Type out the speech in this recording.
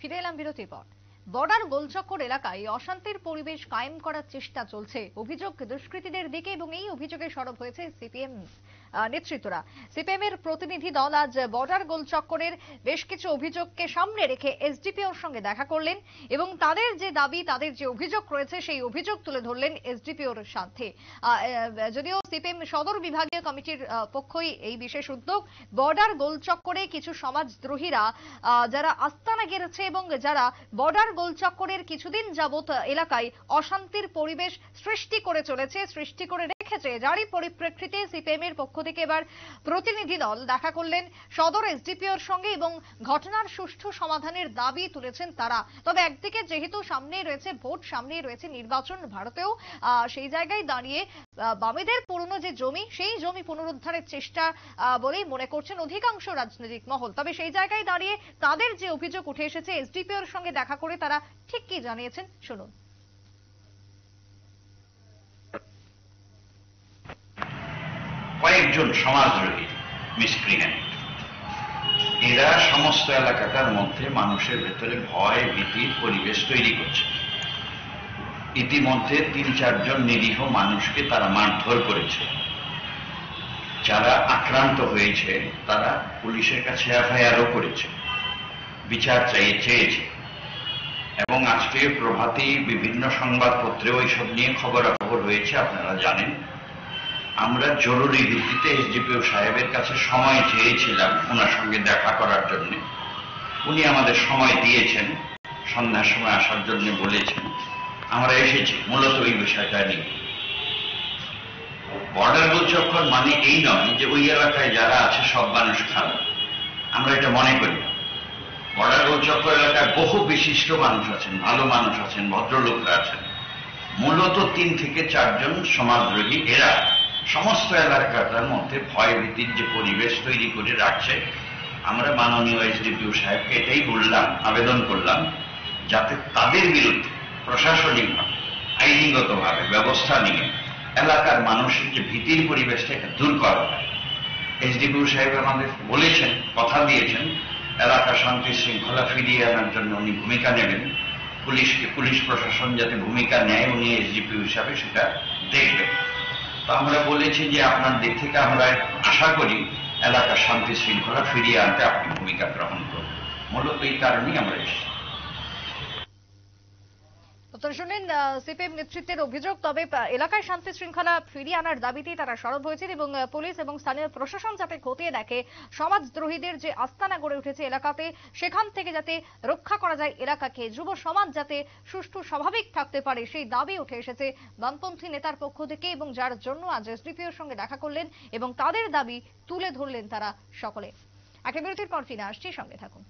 ফিরে এলাম বিরতির পর। বর্ডার গোলচক্কর এলাকায় অশান্তির পরিবেশ কায়েম করার চেষ্টা চলছে, অভিযোগ দুষ্কৃতীদের দিকে, এবং এই অভিযোগে সরব হয়েছে সিপিএম নেতৃত্বরা। সিপিএম এর প্রতিনিধি দল আজ বর্ডার গোলচক্করের বেশ কিছু অভিযোগকে সামনে রেখে এসডিপিওর সঙ্গে দেখা করলেন এবং তাদের যে দাবি, তাদের যে অভিযোগ রয়েছে সেই অভিযোগ তুলে ধরলেন এসডিপিওর সাথে। যদিও সিপিএম সদর বিভাগীয় কমিটির পক্ষই এই বিশেষ উদ্যোগ। বর্ডার গোলচক্করে কিছু সমাজদ্রোহীরা যারা আস্তানা গেড়েছে এবং যারা বর্ডার গোলচক্করের কিছুদিন যাবত এলাকায় অশান্তির পরিবেশ সৃষ্টি করে চলেছে, সৃষ্টি করে রেখেছে, যারই পরিপ্রেক্ষিতে সিপিএম এর পক্ষ থেকে এবার প্রতিনিধি দল দেখা করলেন সদর এসডিপিওর সঙ্গে এবং ঘটনার সুষ্ঠু সমাধানের দাবি তুলেছেন তারা। তবে একদিকে যেহেতু সামনেই রয়েছে ভোট, সামনেই রয়েছে নির্বাচন ভারতেও, সেই জায়গায় দাঁড়িয়ে বামেদের পুরনো যে জমি, সেই জমি পুনরুদ্ধারের চেষ্টা বলেই মনে করছেন অধিকাংশ রাজনৈতিক মহল। তবে সেই জায়গায় দাঁড়িয়ে তাদের যে অভিযোগ উঠে এসেছে, এসডিপিওর সঙ্গে দেখা করে তারা ঠিক কি জানিয়েছেন শুনুন। কয়েকজন সমাজদ্রোহী মিসক্রিয়েন্ট, এরা সমস্ত এলাকাটার মধ্যে মানুষের ভেতরে ভয় ভীতির পরিবেশ তৈরি করছে। ইতিমধ্যে ৩-৪ জন নিরীহ মানুষকে তারা মারধর করেছে। যারা আক্রান্ত হয়েছে তারা পুলিশের কাছে এফআইআরও করেছে, বিচার চেয়েছে। এবং আজকে প্রভাতী বিভিন্ন সংবাদপত্রেও এইসব নিয়ে খবরাখবর হয়েছে, আপনারা জানেন। আমরা জরুরি ভিত্তিতে এসডিপিও সাহেবের কাছে সময় চেয়েছিলাম ওনার সঙ্গে দেখা করার জন্য। উনি আমাদের সময় দিয়েছেন, সন্ধ্যার সময় আসার জন্য বলেছেন। আমরা এসেছি মূলত ওই বিষয়টা নিয়ে। বর্ডার গোলচক্কর মানে এই নয় যে ওই এলাকায় যারা আছে সব মানুষ খারাপ, আমরা এটা মনে করি না। বর্ডার গোলচক্কর এলাকায় বহু বিশিষ্ট মানুষ আছেন, ভালো মানুষ আছেন, ভদ্রলোকরা আছেন। মূলত ৩ থেকে ৪ জন সমাজদ্রোহী, এরা সমস্ত এলাকাটার মধ্যে ভয় ভীতির যে পরিবেশ তৈরি করে রাখছে। আমরা মাননীয় এসডিপিও সাহেবকে এটাই বললাম, আবেদন করলাম, যাতে তাদের বিরুদ্ধে প্রশাসনিকভাবে আইনিগতভাবে ব্যবস্থা নিয়ে এলাকার মানুষের যে ভীতির পরিবেশটা দূর করা হয়। এসডিপিও সাহেব আমাদের বলেছেন, কথা দিয়েছেন, এলাকা শান্তি শৃঙ্খলা ফিরিয়ে আনার জন্য উনি ভূমিকা নেবেন। পুলিশ প্রশাসন যাতে ভূমিকা নেয় উনি এসডিপিও হিসাবে সেটা দেখবেন। তো আমরা বলেছি যে আপনার দিক থেকে আমরা আশা করি এলাকার শান্তি শৃঙ্খলা ফিরিয়ে আনতে আপনি ভূমিকা গ্রহণ করবেন। মূলত এই কারণেই আমরা এসেছি। শুনেন সিপিএম নেতৃত্বের অভিযোগ। তবে এলাকায় শান্তি শৃঙ্খলা ফিরিয়ে আনার দাবিতেই তারা সরব হয়েছেন এবং পুলিশ এবং স্থানীয় প্রশাসন যাতে খতিয়ে দেখে সমাজদ্রোহীদের যে আস্তানা গড়ে উঠেছে এলাকাতে, সেখান থেকে যাতে রক্ষা করা যায় এলাকাকে, যুব সমাজ যাতে সুষ্ঠু স্বাভাবিক থাকতে পারে, সেই দাবি উঠে এসেছে বামপন্থী নেতার পক্ষ থেকে, এবং যার জন্য আজ এসডিপিওর সঙ্গে দেখা করলেন এবং তাদের দাবি তুলে ধরলেন তারা সকলে। একটা বিরতির পর ফিরে আসছি, সঙ্গে থাকুন।